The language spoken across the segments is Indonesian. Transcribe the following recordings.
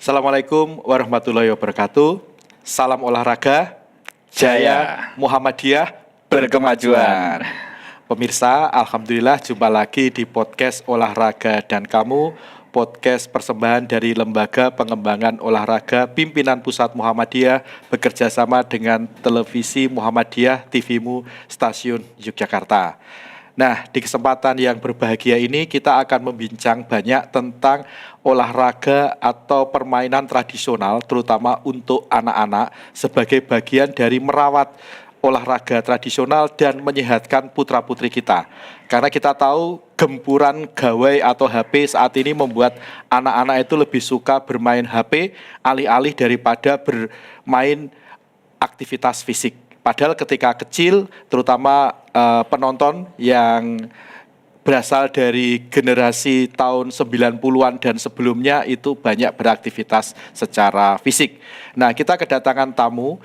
Assalamualaikum warahmatullahi wabarakatuh. Salam olahraga, jaya Muhammadiyah berkemajuan. Pemirsa, alhamdulillah jumpa lagi di podcast Olahraga dan Kamu, podcast persembahan dari Lembaga Pengembangan Olahraga Pimpinan Pusat Muhammadiyah bekerja sama dengan Televisi Muhammadiyah TVmu Stasiun Yogyakarta. Nah, di kesempatan yang berbahagia ini kita akan membincang banyak tentang olahraga atau permainan tradisional, terutama untuk anak-anak sebagai bagian dari merawat olahraga tradisional dan menyehatkan putra-putri kita. Karena kita tahu gempuran gawai atau HP saat ini membuat anak-anak itu lebih suka bermain HP alih-alih daripada bermain aktivitas fisik. Padahal ketika kecil, terutama penonton yang berasal dari generasi tahun 90-an dan sebelumnya itu banyak beraktivitas secara fisik. Nah, kita kedatangan tamu,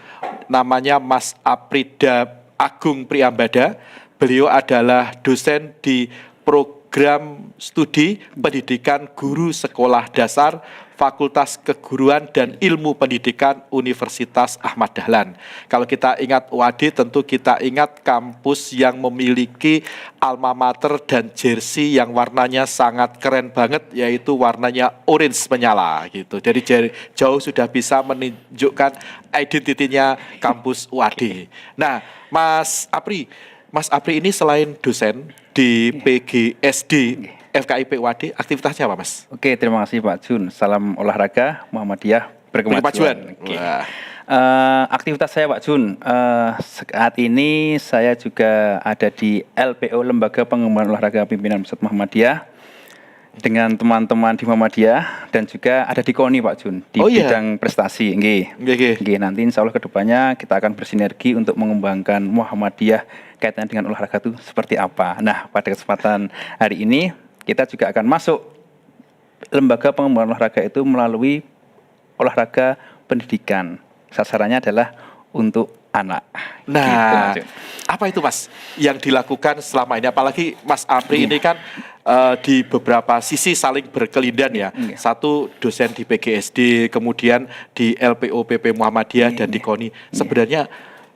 namanya Mas Aprida Agung Priambada. Beliau adalah dosen di program studi pendidikan guru sekolah dasar Fakultas Keguruan dan Ilmu Pendidikan Universitas Ahmad Dahlan. Kalau kita ingat UAD, tentu kita ingat kampus yang memiliki alma mater dan jersey yang warnanya sangat keren banget, yaitu warnanya orange menyala gitu. Jadi jauh sudah bisa menunjukkan identitinya kampus UAD. Nah, Mas Apri ini selain dosen di PGSD FKIP UAD, aktivitasnya apa, Mas? Oke, terima kasih Pak Jun. Salam olahraga Muhammadiyah berkemajuan. Aktivitas saya Pak Jun, saat ini saya juga ada di LPO Lembaga Pengembangan Olahraga Pimpinan Pusat Muhammadiyah dengan teman-teman di Muhammadiyah dan juga ada di KONI Pak Jun di bidang prestasi. Nggih, nanti insya Allah kedepannya kita akan bersinergi untuk mengembangkan Muhammadiyah kaitannya dengan olahraga itu seperti apa. Nah, pada kesempatan hari ini kita juga akan masuk lembaga pengembangan olahraga itu melalui olahraga pendidikan. Sasarannya adalah untuk anak. Nah, gitu, apa itu Mas yang dilakukan selama ini? Apalagi Mas Apri ini kan di beberapa sisi saling berkelindan ya. Satu dosen di PGSD, kemudian di LPOPP Muhammadiyah dan di KONI. Sebenarnya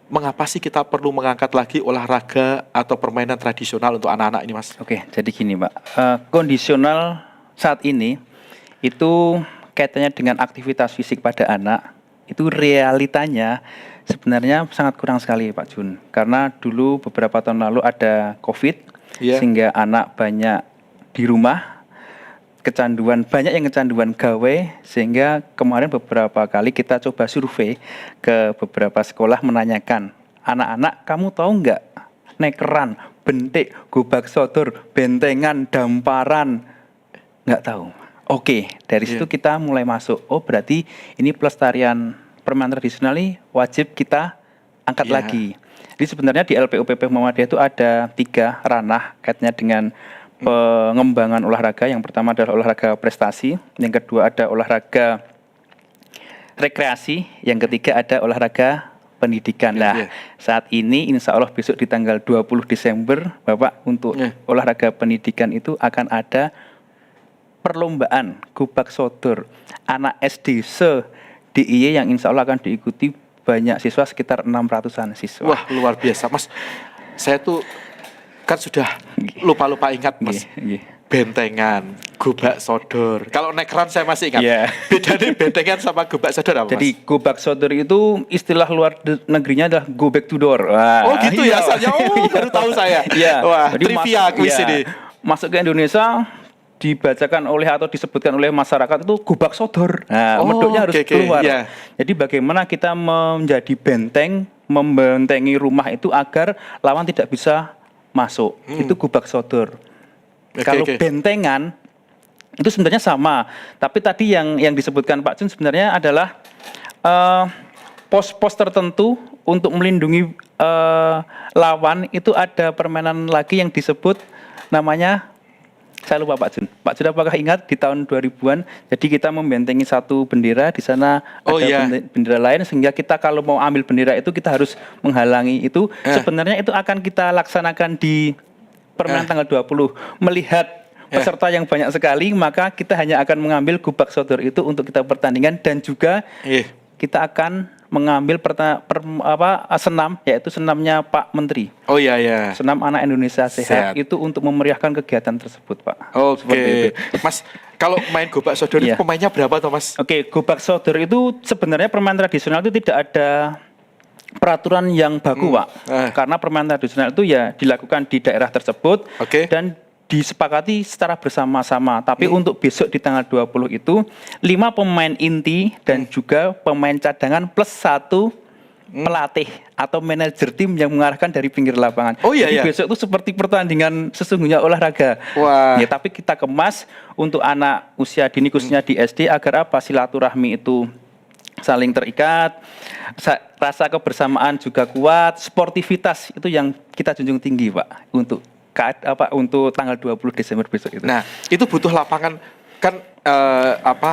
mengapa sih kita perlu mengangkat lagi olahraga atau permainan tradisional untuk anak-anak ini, Mas? Oke, jadi gini, Pak. Kondisional saat ini itu kaitannya dengan aktivitas fisik pada anak, itu realitanya sebenarnya sangat kurang sekali, Pak Jun. Karena dulu beberapa tahun lalu ada COVID, sehingga anak banyak di rumah, banyak yang kecanduan gawe, sehingga kemarin beberapa kali kita coba survei ke beberapa sekolah menanyakan, anak-anak kamu tahu nggak nekeran, bentik, gobak sodor, bentengan, damparan? Nggak tahu. Oke, dari situ kita mulai masuk. Oh, berarti ini pelestarian permainan tradisional ini wajib kita angkat lagi. Jadi sebenarnya di LPOPP Muhammadiyah itu ada 3 ranah kaitannya dengan pengembangan olahraga. Yang pertama adalah olahraga prestasi, yang kedua ada olahraga rekreasi, yang ketiga ada olahraga pendidikan. Nah, saat ini insya Allah besok di tanggal 20 Desember, Bapak, untuk olahraga pendidikan itu akan ada perlombaan gobak sodor anak SD se-DIY yang insya Allah akan diikuti banyak siswa, sekitar 600-an siswa. Wah, luar biasa, Mas. Saya tuh kan sudah lupa-lupa ingat, Mas. Bentengan, gobak sodor. Kalau nekeran saya masih ingat. Beda nih bentengan sama gobak sodor apa, Mas? Jadi gobak sodor itu istilah luar negerinya adalah go back to door. Wah, oh gitu ya asalnya. Oh, baru tahu saya. Wah, jadi trivia kuis ini. Masuk ke Indonesia dibacakan oleh atau disebutkan oleh masyarakat itu gobak sodor. Nah, medoknya harus keluar. Jadi bagaimana kita menjadi benteng, membentengi rumah itu agar lawan tidak bisa masuk. Itu gobak sodor. Kalau bentengan itu sebenarnya sama, tapi tadi yang disebutkan Pak Jun sebenarnya adalah pos-pos tertentu untuk melindungi lawan. Itu ada permainan lagi yang disebut namanya, saya lupa Pak Jun. Pak Jun apakah ingat di tahun 2000-an? Jadi kita membentengi satu bendera, di sana ada bendera lain, sehingga kita kalau mau ambil bendera itu kita harus menghalangi itu. Sebenarnya itu akan kita laksanakan di permainan tanggal 20. Melihat peserta yang banyak sekali, maka kita hanya akan mengambil gubak sodor itu untuk kita pertandingan, dan juga kita akan mengambil senam, yaitu senamnya Pak Menteri. Oh iya ya. Senam Anak Indonesia Sehat. Itu untuk memeriahkan kegiatan tersebut, Pak. Oke. Mas, kalau main gobak sodor itu pemainnya berapa toh, Mas? Oke, gobak sodor itu sebenarnya permainan tradisional itu tidak ada peraturan yang baku, Pak. Karena permainan tradisional itu ya dilakukan di daerah tersebut dan disepakati secara bersama-sama. Tapi untuk besok di tanggal 20 itu 5 pemain inti dan juga pemain cadangan plus 1 pelatih atau manajer tim yang mengarahkan dari pinggir lapangan. Jadi besok itu seperti pertandingan sesungguhnya olahraga. Ya, tapi kita kemas untuk anak usia dini khususnya di SD agar silaturahmi itu saling terikat, rasa kebersamaan juga kuat, sportivitas itu yang kita junjung tinggi, Pak, untuk tanggal 20 Desember besok itu. Nah, itu butuh lapangan kan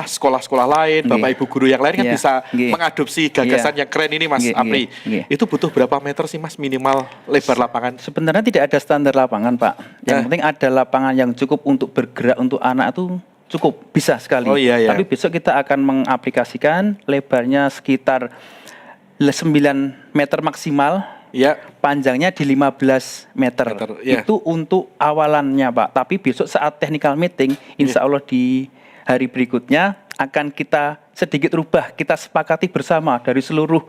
sekolah-sekolah lain, Bapak Ibu guru yang lain kan bisa mengadopsi gagasan yang keren ini, Mas Apri. Itu butuh berapa meter sih, Mas, minimal lebar lapangan? Sebenarnya tidak ada standar lapangan, Pak. Yang penting ada lapangan yang cukup untuk bergerak untuk anak itu cukup, bisa sekali. Tapi besok kita akan mengaplikasikan lebarnya sekitar 9 meter maksimal. Panjangnya di 15 meter. Itu untuk awalannya, Pak. Tapi besok saat technical meeting, insya Allah di hari berikutnya akan kita sedikit rubah. Kita sepakati bersama dari seluruh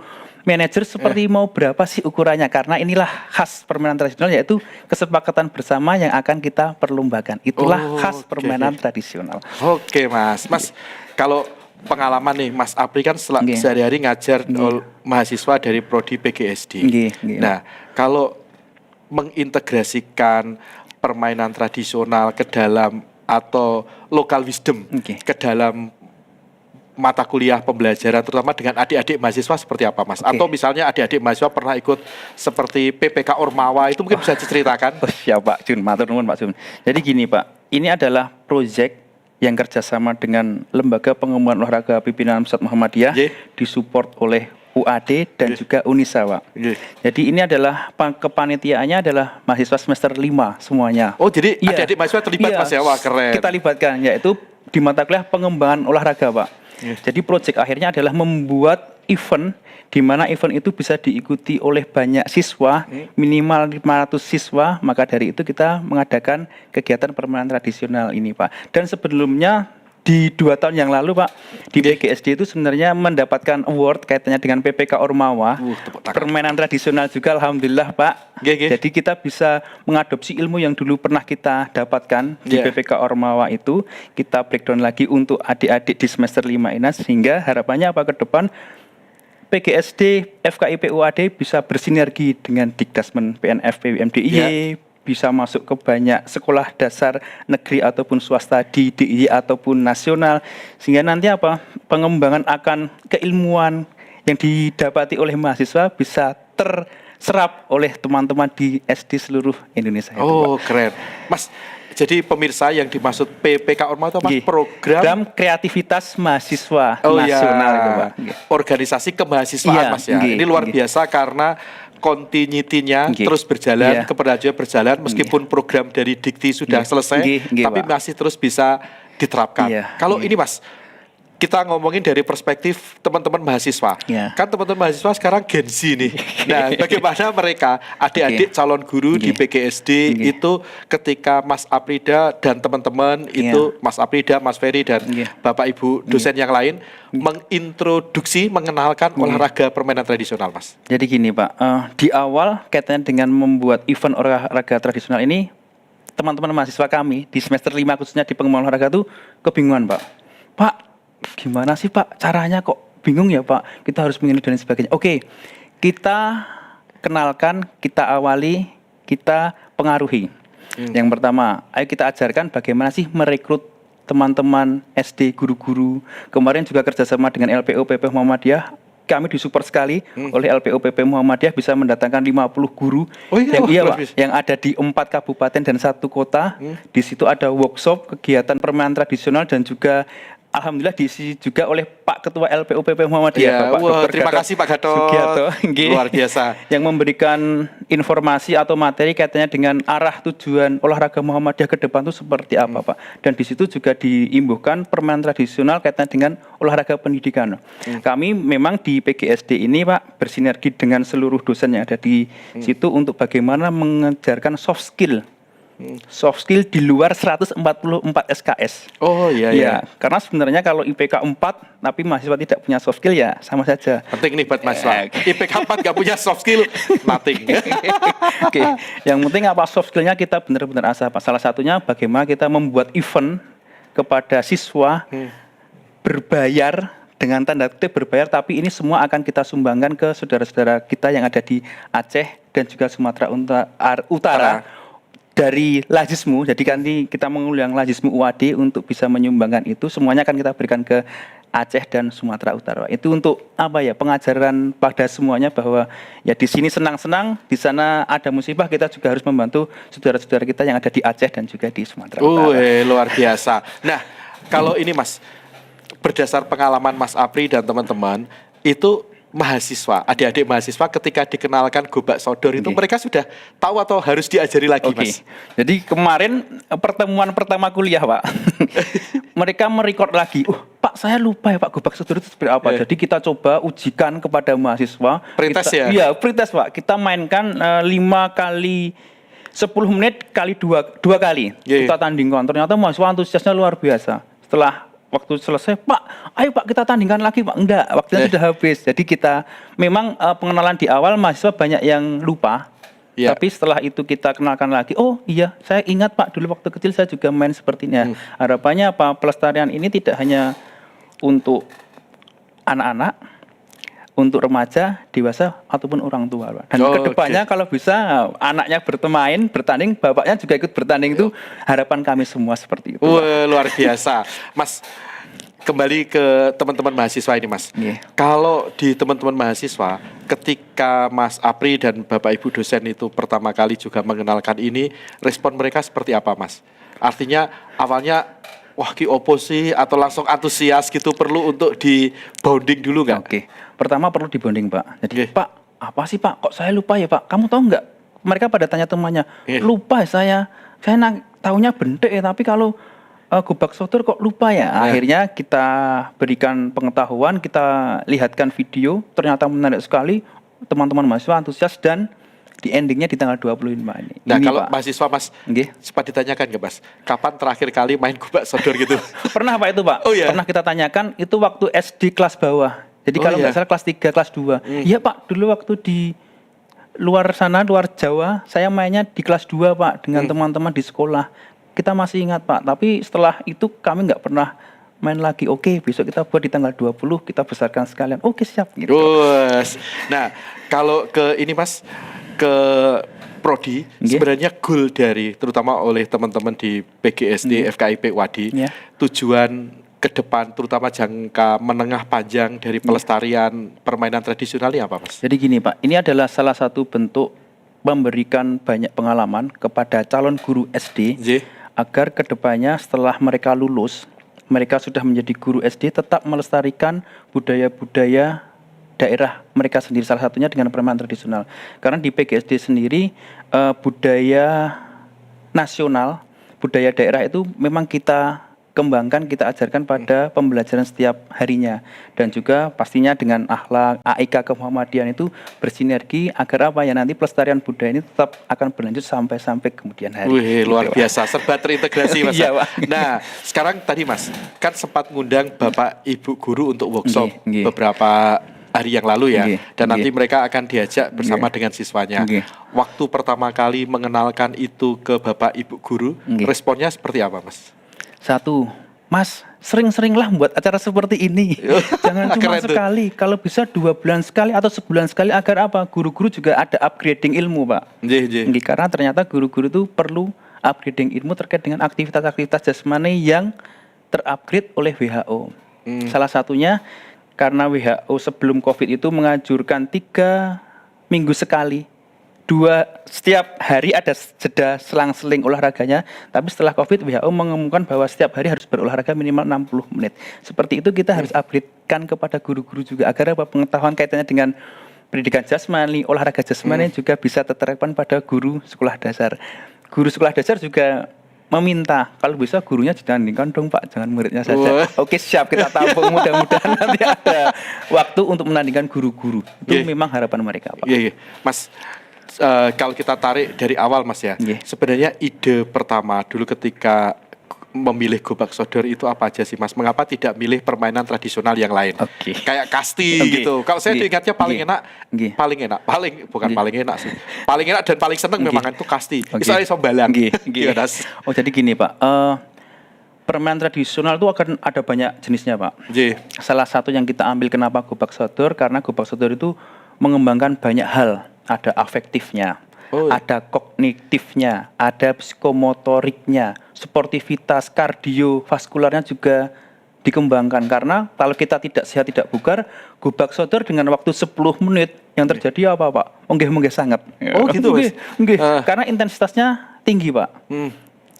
manajer seperti mau berapa sih ukurannya. Karena inilah khas permainan tradisional, yaitu kesepakatan bersama yang akan kita perlombakan. Itulah khas permainan tradisional. Oke, Mas. Mas, kalau pengalaman nih, Mas Apri kan sehari-hari ngajar mahasiswa dari Prodi PGSD. Nah, kalau mengintegrasikan permainan tradisional ke dalam atau local wisdom ke dalam mata kuliah pembelajaran, terutama dengan adik-adik mahasiswa seperti apa, Mas? Atau misalnya adik-adik mahasiswa pernah ikut seperti PPK Ormawa, itu mungkin bisa diceritakan? Siap, Pak Jun. Matur nuwun, Pak Jun. Jadi gini, Pak, ini adalah proyek yang kerjasama dengan Lembaga Pengembangan Olahraga Pimpinan Pusat Muhammadiyah, disupport oleh UAD dan juga Unisa, Pak. Jadi ini adalah kepanitiaannya adalah mahasiswa semester 5 semuanya. Oh, jadi adik-adik mahasiswa terlibat, Mas, ya? Wah, keren. Kita libatkan, yaitu di mata kuliah pengembangan olahraga, Pak. Jadi proyek akhirnya adalah membuat event di mana event itu bisa diikuti oleh banyak siswa, minimal 500 siswa. Maka dari itu kita mengadakan kegiatan permainan tradisional ini, Pak. Dan sebelumnya di 2 tahun yang lalu, Pak, di PGSD itu sebenarnya mendapatkan award kaitannya dengan PPK Ormawa, permainan tradisional juga, alhamdulillah, Pak. Jadi kita bisa mengadopsi ilmu yang dulu pernah kita dapatkan di PPK Ormawa itu, kita breakdown lagi untuk adik-adik di semester 5 ini, sehingga harapannya apa ke depan PGSD, FKIP UAD bisa bersinergi dengan Dikdasmen PNF PWMDIY, bisa masuk ke banyak sekolah dasar negeri ataupun swasta di DIY ataupun nasional, sehingga nanti pengembangan akan keilmuan yang didapati oleh mahasiswa bisa terserap oleh teman-teman di SD seluruh Indonesia. Oh, keren, Mas. Jadi pemirsa, yang dimaksud PPK Ormawa itu apa? Program kreativitas mahasiswa nasional itu, Pak. Organisasi kemahasiswaan, Mas, ya. Ini luar biasa karena continuity-nya terus berjalan, keberlanjutan berjalan, meskipun program dari Dikti sudah selesai, tapi masih terus bisa diterapkan. Kalau ini, Mas, kita ngomongin dari perspektif teman-teman mahasiswa. Kan teman-teman mahasiswa sekarang Gen Z nih. Nah, bagaimana mereka, adik-adik calon guru di PGSD itu ketika Mas Aprida dan teman-teman itu, Mas Aprida, Mas Ferry dan Bapak Ibu dosen yang lain mengintroduksi, mengenalkan olahraga permainan tradisional, Mas? Jadi gini, Pak, di awal kaitannya dengan membuat event olahraga tradisional ini, teman-teman mahasiswa kami di semester 5 khususnya di pengembangan olahraga itu kebingungan, Pak, gimana sih, Pak, caranya kok bingung ya, Pak, kita harus begini dan sebagainya. Oke, kita kenalkan, kita awali, kita pengaruhi. Yang pertama, ayo kita ajarkan bagaimana sih merekrut teman-teman SD, guru-guru. Kemarin juga kerjasama dengan LPO PP Muhammadiyah, kami disupport sekali oleh LPO PP Muhammadiyah, bisa mendatangkan 50 guru yang ada di 4 kabupaten dan 1 kota. Di situ ada workshop, kegiatan permainan tradisional dan juga alhamdulillah diisi juga oleh Pak Ketua LPUPP Muhammadiyah, Bapak Dr. Terima kasih Pak Gatot Sugiarto, luar biasa, yang memberikan informasi atau materi kaitannya dengan arah tujuan olahraga Muhammadiyah ke depan itu seperti apa, Pak. Dan di situ juga diimbuhkan permainan tradisional kaitannya dengan olahraga pendidikan. Kami memang di PGSD ini, Pak, bersinergi dengan seluruh dosen yang ada di situ untuk bagaimana mengajarkan soft skill. Soft skill di luar 144 SKS. Oh iya. Karena sebenarnya kalau IPK 4 tapi mahasiswa tidak punya soft skill ya sama saja. Penting nih buat mahasiswa. IPK 4 nggak punya soft skill, nothing. Oke. Yang penting apa soft skillnya kita benar-benar asah, Pak. Salah satunya bagaimana kita membuat event kepada siswa berbayar, dengan tanda kutip berbayar, tapi ini semua akan kita sumbangkan ke saudara-saudara kita yang ada di Aceh dan juga Sumatera Utara. Dari Lajismu, jadi nanti kita mengundang Lajismu UAD untuk bisa menyumbangkan itu, semuanya akan kita berikan ke Aceh dan Sumatera Utara. Itu untuk apa ya, pengajaran pada semuanya bahwa ya di sini senang-senang, di sana ada musibah, kita juga harus membantu saudara-saudara kita yang ada di Aceh dan juga di Sumatera Utara. Luar biasa. Nah, kalau ini Mas, berdasar pengalaman Mas Apri dan teman-teman, itu mahasiswa, adik-adik mahasiswa ketika dikenalkan gobak sodor itu mereka sudah tahu atau harus diajari lagi, Mas? Jadi kemarin pertemuan pertama kuliah, Pak, mereka merekod lagi. Pak, saya lupa ya Pak, gobak sodor itu seperti apa. Jadi kita coba ujikan kepada mahasiswa. Pretest ya? Iya, pretest, Pak. Kita mainkan 5 kali 10 menit kali dua kali. Kita tandingkan. Ternyata mahasiswa antusiasnya luar biasa. Setelah waktu selesai, Pak, ayo Pak kita tandingkan lagi, Pak. Enggak, waktunya sudah habis. Jadi kita memang pengenalan di awal mahasiswa banyak yang lupa. Tapi setelah itu kita kenalkan lagi, oh iya, saya ingat Pak, dulu waktu kecil saya juga main seperti ini. Harapannya apa? Pelestarian ini tidak hanya untuk anak-anak, untuk remaja, dewasa, ataupun orang tua, Pak. Dan kedepannya kalau bisa anaknya bertanding, bapaknya juga ikut bertanding, itu harapan kami semua seperti itu. Luar biasa. Mas, kembali ke teman-teman mahasiswa ini, Mas. Kalau di teman-teman mahasiswa, ketika Mas Apri dan Bapak Ibu dosen itu pertama kali juga mengenalkan ini, respon mereka seperti apa, Mas? Artinya awalnya wah ki opo sih, atau langsung antusias gitu, perlu untuk di bonding dulu nggak? Pertama perlu di bonding, Pak. Jadi Pak, apa sih Pak, kok saya lupa ya Pak? Kamu tahu nggak? Mereka pada tanya temannya, lupa saya tahunya bentek ya, tapi kalau gobak sodor kok lupa ya. Akhirnya kita berikan pengetahuan, kita lihatkan video, ternyata menarik sekali, teman-teman mahasiswa antusias, dan di endingnya di tanggal 25 ini. Nah, ini, kalau Pak, mahasiswa Mas, sempat ditanyakan nggak Mas, kapan terakhir kali main gobak sodor gitu? Pernah Pak itu Pak, pernah kita tanyakan, itu waktu SD kelas bawah. Jadi kalau nggak salah kelas 3, kelas 2. Iya Pak, dulu waktu di luar sana, luar Jawa, saya mainnya di kelas 2 Pak, dengan teman-teman di sekolah. Kita masih ingat Pak, tapi setelah itu kami nggak pernah main lagi. Besok kita buat di tanggal 20, kita besarkan sekalian. Siap gitu. Nah, kalau ke ini Mas, ke Prodi, sebenarnya goal dari terutama oleh teman-teman di PGSD FKIP Wadi, tujuan ke depan terutama jangka menengah panjang dari pelestarian permainan tradisional ini apa, Mas? Jadi gini Pak, ini adalah salah satu bentuk memberikan banyak pengalaman kepada calon guru SD agar kedepannya setelah mereka lulus, mereka sudah menjadi guru SD, tetap melestarikan budaya-budaya daerah mereka sendiri, salah satunya dengan permainan tradisional. Karena di PGSD sendiri budaya nasional, budaya daerah itu memang kita kembangkan, kita ajarkan pada pembelajaran setiap harinya, dan juga pastinya dengan akhlak AIK Kemuhammadian itu bersinergi agar apa ya, nanti pelestarian budaya ini tetap akan berlanjut sampai kemudian hari. Luar biasa, serba terintegrasi Mas. Nah, sekarang tadi Mas kan sempat ngundang Bapak Ibu guru untuk workshop beberapa hari yang lalu ya, dan nanti mereka akan diajak bersama dengan siswanya. Waktu pertama kali mengenalkan itu ke Bapak Ibu guru, responnya seperti apa Mas? Satu, Mas, sering-seringlah buat acara seperti ini. Jangan cuma sekali, kalau bisa 2 bulan sekali atau sebulan sekali, agar apa? Guru-guru juga ada upgrading ilmu, Pak. Karena ternyata guru-guru itu perlu upgrading ilmu terkait dengan aktivitas-aktivitas jasmani yang terupgrade oleh WHO. Salah satunya karena WHO sebelum COVID itu menganjurkan 3 minggu sekali setiap hari ada jeda selang-seling olahraganya, tapi setelah COVID WHO mengumumkan bahwa setiap hari harus berolahraga minimal 60 menit. Seperti itu kita harus upgrade-kan kepada guru-guru juga agar pengetahuan kaitannya dengan pendidikan jasmani, olahraga jasmani juga bisa terterapkan pada guru sekolah dasar. Guru sekolah dasar juga meminta kalau bisa gurunya ditandingkan dong Pak, jangan muridnya saja. Oke siap, kita tampung, mudah-mudahan nanti ada waktu untuk menandingkan guru-guru. Itu memang harapan mereka Pak. Iya. Mas, kalau kita tarik dari awal Mas ya, sebenarnya ide pertama dulu ketika memilih Gobag Sodor itu apa aja sih Mas? Mengapa tidak milih permainan tradisional yang lain? Kayak kasti gitu. Kalau saya ingatnya paling enak sih. Paling enak dan paling seneng memang itu kasti. Misalnya sombalang. Oh jadi gini Pak, permainan tradisional itu akan ada banyak jenisnya Pak. Salah satu yang kita ambil kenapa Gobag Sodor, karena Gobag Sodor itu mengembangkan banyak hal. Ada afektifnya, ada kognitifnya, ada psikomotoriknya, sportivitas, kardiovaskularnya juga dikembangkan. Karena kalau kita tidak sehat, tidak bugar, Gobag Sodor dengan waktu 10 menit yang terjadi apa Pak? Menggeh sangat. Oh gitu Mas? Karena intensitasnya tinggi Pak.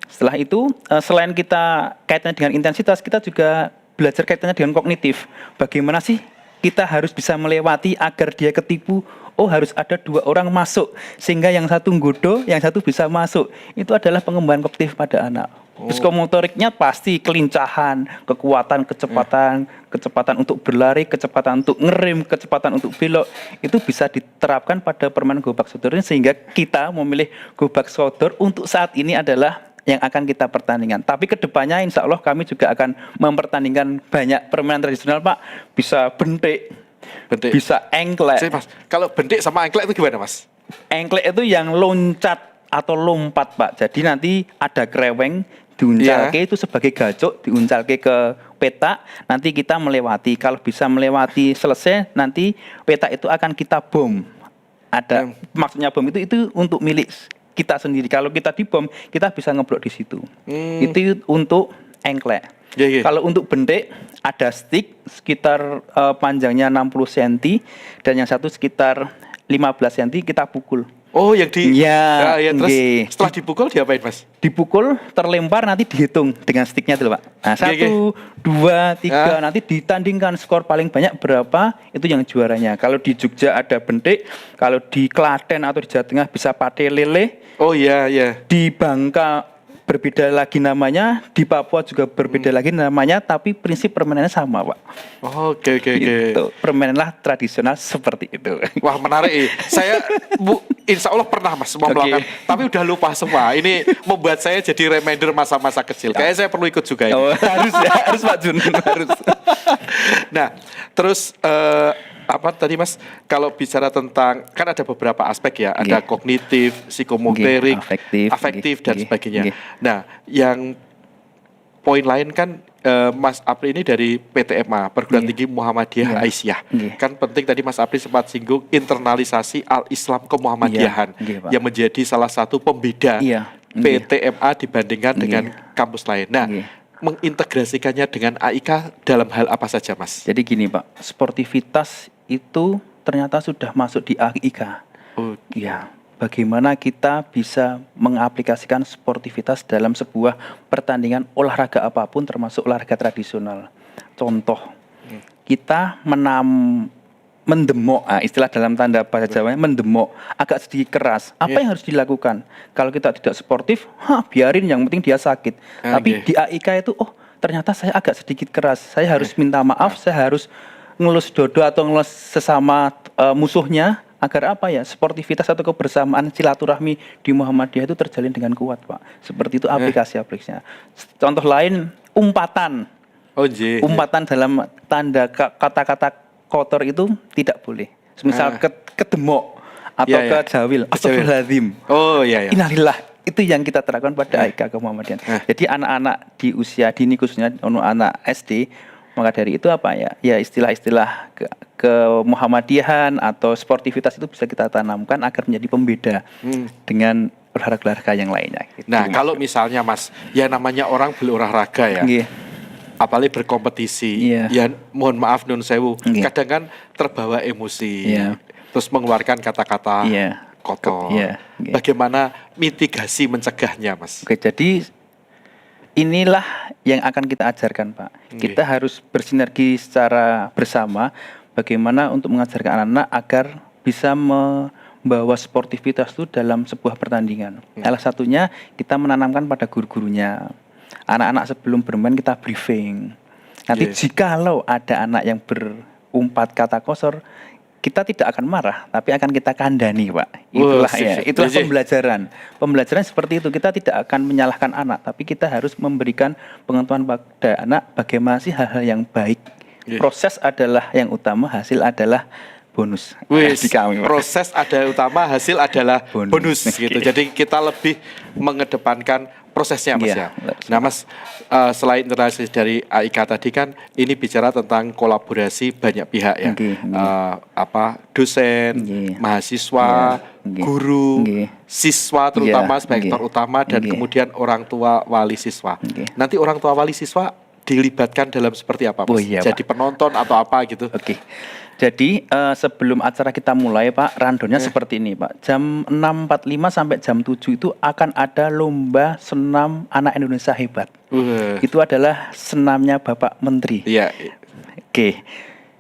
Setelah itu, selain kita kaitannya dengan intensitas, kita juga belajar kaitannya dengan kognitif. Bagaimana sih kita harus bisa melewati agar dia ketipu. Oh harus ada 2 orang masuk sehingga yang satu nggodo, yang satu bisa masuk. Itu adalah pengembangan kognitif pada anak. Psikomotoriknya pasti kelincahan, kekuatan, kecepatan untuk berlari, kecepatan untuk ngerem, kecepatan untuk belok. Itu bisa diterapkan pada permainan Gobag Sodor ini, sehingga kita memilih Gobag Sodor untuk saat ini adalah yang akan kita pertandingkan. Tapi kedepannya insya Allah kami juga akan mempertandingkan banyak permainan tradisional Pak. Bisa bentik, bisa engklek. Mas, kalau bentik sama engklek itu gimana Mas? Engklek itu yang loncat atau lompat Pak. Jadi nanti ada kreweng diuncalke itu sebagai gacok, diuncalke ke peta, nanti kita melewati. Kalau bisa melewati selesai, nanti peta itu akan kita bom. Maksudnya bom itu untuk milik kita sendiri. Kalau kita dibom, kita bisa ngeblok di situ. Itu untuk engklek. Kalau untuk bentik ada stick sekitar panjangnya 60 cm dan yang satu sekitar 15 cm kita pukul. Oh, yang terus setelah dipukul diapain Mas? Dipukul, terlempar, nanti dihitung dengan sticknya dulu Pak. Nah 1, 2, 3 nanti ditandingkan skor paling banyak berapa, itu yang juaranya. Kalau di Jogja ada bentik, kalau di Klaten atau di Jawa Tengah bisa pate lele. Oh iya. Di Bangka berbeda lagi namanya, di Papua juga berbeda lagi namanya, tapi prinsip permainannya sama Pak. Oke. Gitu. Permainanlah tradisional seperti itu. Wah menarik. Saya insya Allah pernah Mas melakukan, tapi udah lupa semua. Ini membuat saya jadi reminder masa-masa kecil. Kayaknya saya perlu ikut juga ini. Harus Pak Jun, harus. Nah, terus apa tadi Mas, kalau bicara tentang, kan ada beberapa aspek ya, ada kognitif, psikomotorik, afektif dan sebagainya. Nah, yang poin lain kan Mas Apri ini dari PTMA, Perguruan Tinggi Muhammadiyah Aisyah. Kan penting tadi Mas Apri sempat singgung internalisasi al-Islam kemuhammadiyahan yang menjadi salah satu pembeda PTMA dibandingkan dengan kampus lain. Nah, mengintegrasikannya dengan AIK dalam hal apa saja Mas? Jadi gini Pak, sportivitas itu ternyata sudah masuk di AIK. Bagaimana kita bisa mengaplikasikan sportivitas dalam sebuah pertandingan olahraga apapun termasuk olahraga tradisional. Contoh, kita mendemok, istilah dalam tanda bahasa Jawanya mendemok, agak sedikit keras. Apa yang harus dilakukan? Kalau kita tidak sportif, biarin, yang penting dia sakit. Tapi di AIK itu, ternyata saya agak sedikit keras. Saya harus minta maaf, saya harus ngelus dodo atau ngelus sesama musuhnya, agar apa ya, sportivitas atau kebersamaan silaturahmi di Muhammadiyah itu terjalin dengan kuat Pak. Seperti itu aplikasi-aplikasinya. Contoh lain, umpatan. Umpatan dalam tanda kata-kata kotor itu tidak boleh. Misal kedemok atau kejawil, astagfirullahaladzim. Innalillah. Itu yang kita terapkan pada AIK Muhammadiyah. Jadi anak-anak di usia dini, khususnya anak SD, maka dari itu apa ya? Ya istilah-istilah ke Muhammadiyahan atau sportivitas itu bisa kita tanamkan agar menjadi pembeda dengan olahraga-olahraga yang lainnya. Gitu. Nah, kalau misalnya Mas, ya namanya orang berolahraga ya. Apalagi berkompetisi, ya mohon maaf nun sewu, kadang kan terbawa emosi, terus mengeluarkan kata-kata kotor. Iya, nggih. Bagaimana mitigasi mencegahnya, Mas? Oke, jadi inilah yang akan kita ajarkan, Pak. Nggih. Kita harus bersinergi secara bersama bagaimana untuk mengajarkan anak-anak agar bisa membawa sportivitas itu dalam sebuah pertandingan. Salah satunya kita menanamkan pada guru-gurunya. Anak-anak sebelum bermain kita briefing. Nanti Yes. jikalau ada anak yang berumpat kata kotor, kita tidak akan marah, tapi akan kita kandani, Pak. Itulah ya, itulah Jadi- pembelajaran. Pembelajaran seperti itu, kita tidak akan menyalahkan anak, tapi kita harus memberikan pengetahuan pada anak bagaimana sih hal-hal yang baik. Yes. Proses adalah yang utama, hasil adalah bonus. Wis, Di kami, Pak. proses ada utama, hasil adalah bonus, Bonus. gitu. Oke. Jadi kita lebih mengedepankan prosesnya, Mas Iya, ya. Nah, Mas, selain internasi dari AIK tadi kan ini bicara tentang kolaborasi banyak pihak ya. Oke, Dosen, Oke. mahasiswa, Iya, oke. guru, Oke. siswa terutama Iya, sebagai aktor oke. utama dan Oke. kemudian orang tua wali siswa. Oke. Nanti orang tua wali siswa dilibatkan dalam seperti apa, Mas? Oh, iya, Jadi penonton atau apa gitu? Oke. Jadi sebelum acara kita mulai, Pak, randonnya seperti ini, Pak. Jam 6.45 sampai jam 7 itu akan ada lomba senam anak Indonesia hebat. Itu adalah senamnya Bapak Menteri. Iya. Oke.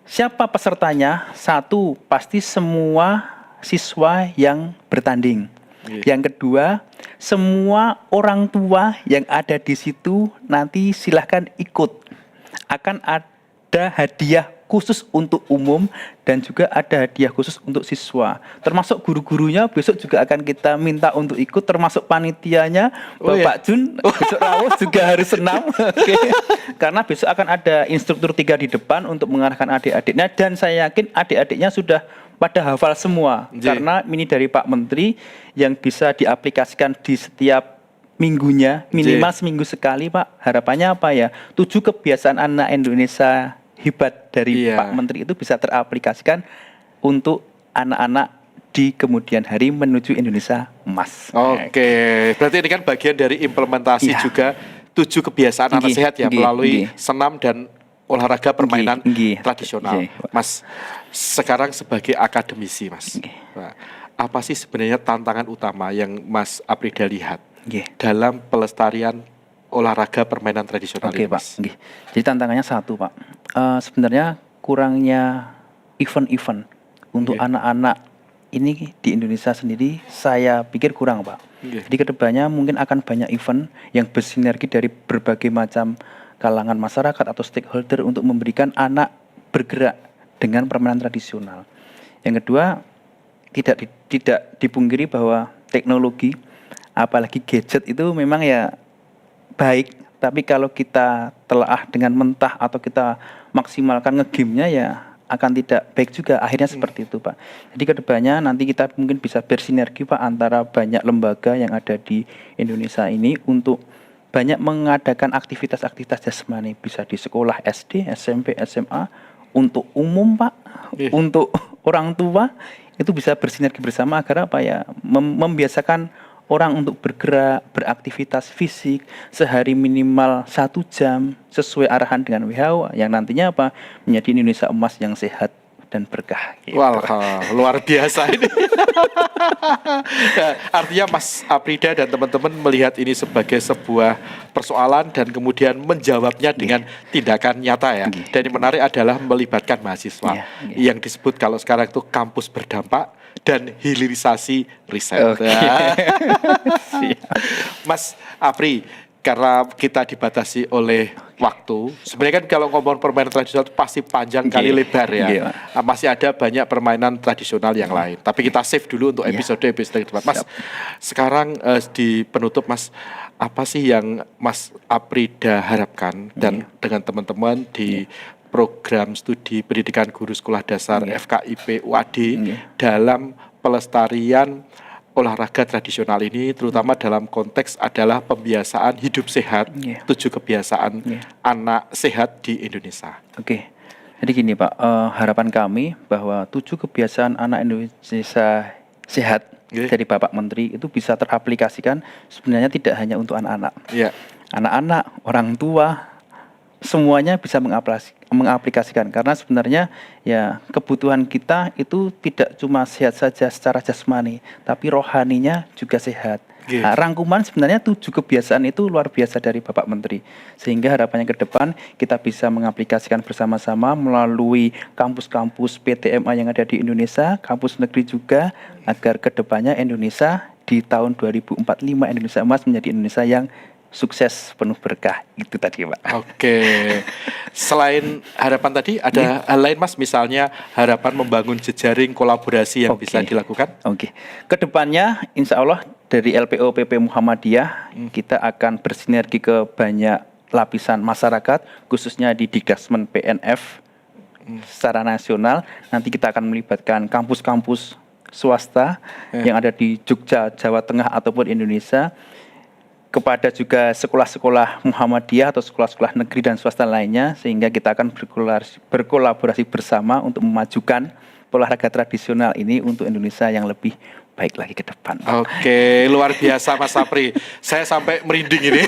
Siapa pesertanya? Satu, pasti semua siswa yang bertanding. Iya. Yang kedua, semua orang tua yang ada di situ nanti silahkan ikut. Akan ada hadiah khusus untuk umum dan juga ada hadiah khusus untuk siswa. Termasuk guru-gurunya besok juga akan kita minta untuk ikut, termasuk panitianya Oh, iya. Bapak Jun besok rawuh juga harus senam. Oke. Karena besok akan ada instruktur 3 di depan untuk mengarahkan adik-adiknya dan saya yakin adik-adiknya sudah pada hafal semua. Ji. Karena ini dari Pak Menteri yang bisa diaplikasikan di setiap minggunya, minimal seminggu sekali, Pak. Harapannya apa ya? 7 kebiasaan anak Indonesia hebat dari Iya. Pak Menteri itu bisa teraplikasikan untuk anak-anak di kemudian hari menuju Indonesia emas. Oke, berarti ini kan bagian dari implementasi Iya. juga 7 kebiasaan anak Nggih, sehat ya nggih, melalui nggih. senam dan olahraga permainan Nggih, tradisional. nggih. Mas, sekarang sebagai akademisi, Mas, Nggih. nah, apa sih sebenarnya tantangan utama yang Mas Aprida lihat Nggih. dalam pelestarian olahraga permainan tradisional Oke, ini, Pak. Mas? Nggih. Jadi tantangannya satu, Pak. Sebenarnya kurangnya event-event untuk Nggih. anak-anak ini di Indonesia sendiri saya pikir kurang, Pak. Nggih. Jadi kedepannya mungkin akan banyak event yang bersinergi dari berbagai macam kalangan masyarakat atau stakeholder untuk memberikan anak bergerak dengan permainan tradisional. Yang kedua, tidak dipungkiri bahwa teknologi apalagi gadget itu memang ya baik, tapi kalau kita telaah dengan mentah atau kita maksimalkan nge-game-nya ya akan tidak baik juga. Akhirnya seperti itu, Pak. Jadi kedepannya nanti kita mungkin bisa bersinergi, Pak, antara banyak lembaga yang ada di Indonesia ini untuk banyak mengadakan aktivitas-aktivitas jasmani, bisa di sekolah SD, SMP, SMA, untuk umum, Pak, Iya. untuk orang tua itu bisa bersinergi bersama agar apa ya membiasakan orang untuk bergerak, beraktivitas fisik sehari minimal 1 jam sesuai arahan dengan WHO yang nantinya apa menjadi Indonesia emas yang sehat dan berkah. Gitu. Wah, luar biasa ini. Nah, artinya Mas Aprida dan teman-teman melihat ini sebagai sebuah persoalan dan kemudian menjawabnya dengan tindakan nyata ya. Dan yang menarik adalah melibatkan mahasiswa yang disebut kalau sekarang itu kampus berdampak dan hilirisasi riset. Oke. Mas Apri, karena kita dibatasi oleh waktu, sebenarnya kan kalau ngomong permainan tradisional itu pasti panjang kali lebar ya. Nggih, Pak. Masih ada banyak permainan tradisional yang lain. Tapi kita save dulu untuk Iya. episode-episode depan. Mas, sekarang di penutup Mas, apa sih yang Mas Aprida harapkan dan dengan teman-teman di program studi pendidikan guru sekolah dasar FKIP UAD dalam pelestarian olahraga tradisional ini, terutama dalam konteks adalah pembiasaan hidup sehat, 7 kebiasaan anak sehat di Indonesia. Oke. Jadi gini, Pak, harapan kami bahwa 7 kebiasaan anak Indonesia sehat dari Bapak Menteri itu bisa teraplikasikan sebenarnya tidak hanya untuk anak-anak. Iya. Anak-anak, orang tua, semuanya bisa mengaplikasikan, karena sebenarnya ya kebutuhan kita itu tidak cuma sehat saja secara jasmani, tapi rohaninya juga sehat. Nah, rangkuman sebenarnya 7 kebiasaan itu luar biasa dari Bapak Menteri, sehingga harapannya ke depan kita bisa mengaplikasikan bersama-sama melalui kampus-kampus PTMA yang ada di Indonesia, kampus negeri juga, agar ke depannya Indonesia di tahun 2045 Indonesia Emas menjadi Indonesia yang sukses penuh berkah. Itu tadi, Pak. Oke. Selain harapan tadi ada hal lain, Mas, misalnya harapan membangun jejaring kolaborasi yang bisa dilakukan? Oke. Kedepannya insya Allah dari LPO PP Muhammadiyah kita akan bersinergi ke banyak lapisan masyarakat, khususnya di Dikdasmen PNF secara nasional. Nanti kita akan melibatkan kampus-kampus swasta yang ada di Jogja, Jawa Tengah ataupun Indonesia, kepada juga sekolah-sekolah Muhammadiyah atau sekolah-sekolah negeri dan swasta lainnya, sehingga kita akan berkolaborasi bersama untuk memajukan olahraga tradisional ini untuk Indonesia yang lebih baik lagi ke depan. Oke, luar biasa Mas Sapri. Saya sampai merinding ini.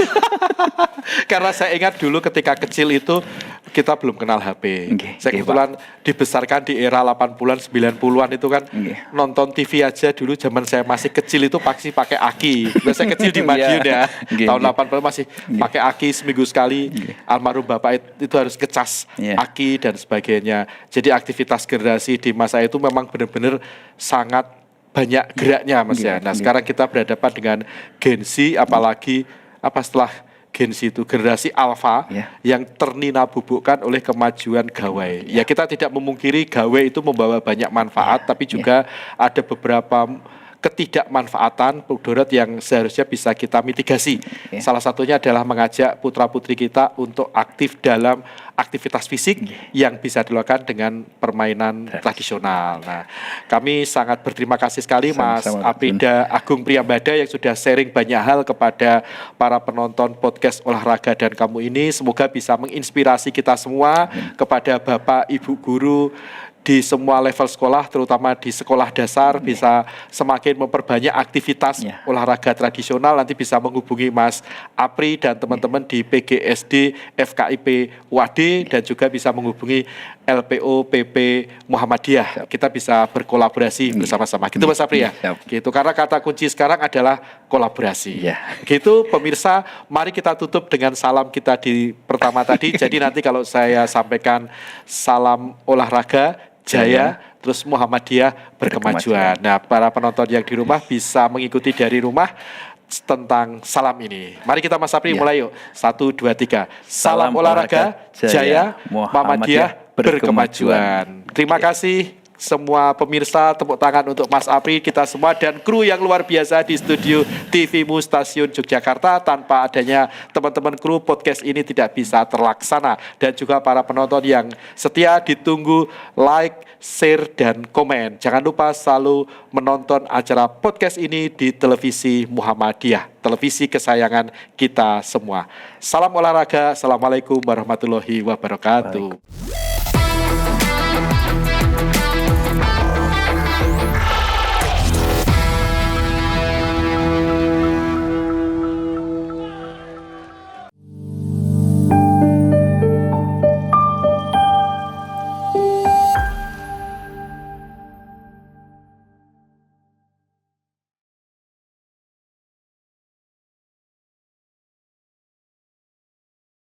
Karena saya ingat dulu ketika kecil itu kita belum kenal HP. Saya kebetulan dibesarkan di era 80-an, 90-an itu kan nonton TV aja dulu zaman saya masih kecil itu pasti pakai aki. Saya kecil di Madiun ya. Tahun 80 masih pakai aki seminggu sekali. Almarhum Bapak itu harus ngecas aki dan sebagainya. Jadi aktivitas generasi di masa itu memang benar-benar sangat banyak geraknya, Mas ya. Nah, sekarang kita berhadapan dengan Gen Z, apalagi setelah Gen Z itu generasi alfa yang ternina-bubukkan oleh kemajuan gawai. Ya, kita tidak memungkiri gawai itu membawa banyak manfaat, tapi juga ada beberapa ketidakmanfaatan mudarat yang seharusnya bisa kita mitigasi. Salah satunya adalah mengajak putra-putri kita untuk aktif dalam aktivitas fisik yang bisa dilakukan dengan permainan tradisional. Nah, kami sangat berterima kasih sekali Mas Aprida Agung Priyambada yang sudah sharing banyak hal kepada para penonton podcast Olahraga dan Kamu ini. Semoga bisa menginspirasi kita semua, kepada Bapak, Ibu guru di semua level sekolah, terutama di sekolah dasar, bisa semakin memperbanyak aktivitas olahraga tradisional. Nanti bisa menghubungi Mas Apri dan teman-teman di PGSD FKIP WAD, dan juga bisa menghubungi LPO PP Muhammadiyah. Kita bisa berkolaborasi bersama-sama. Gitu Mas Apri ya? Gitu, karena kata kunci sekarang adalah kolaborasi. Gitu pemirsa, mari kita tutup dengan salam kita di pertama tadi. Jadi nanti kalau saya sampaikan salam olahraga jaya, terus Muhammadiyah berkemajuan. Nah, para penonton yang di rumah bisa mengikuti dari rumah tentang salam ini. Mari kita Mas Sapri mulai yuk. 1, 2, 3. Salam olahraga jaya, Muhammadiyah berkemajuan. Terima kasih semua pemirsa, tepuk tangan untuk Mas Apri, kita semua dan kru yang luar biasa di studio TV-mu Stasiun Yogyakarta. Tanpa adanya teman-teman kru, podcast ini tidak bisa terlaksana. Dan juga para penonton yang setia, ditunggu like, share, dan komen. Jangan lupa selalu menonton acara podcast ini di televisi Muhammadiyah, televisi kesayangan kita semua. Salam olahraga, assalamualaikum warahmatullahi wabarakatuh.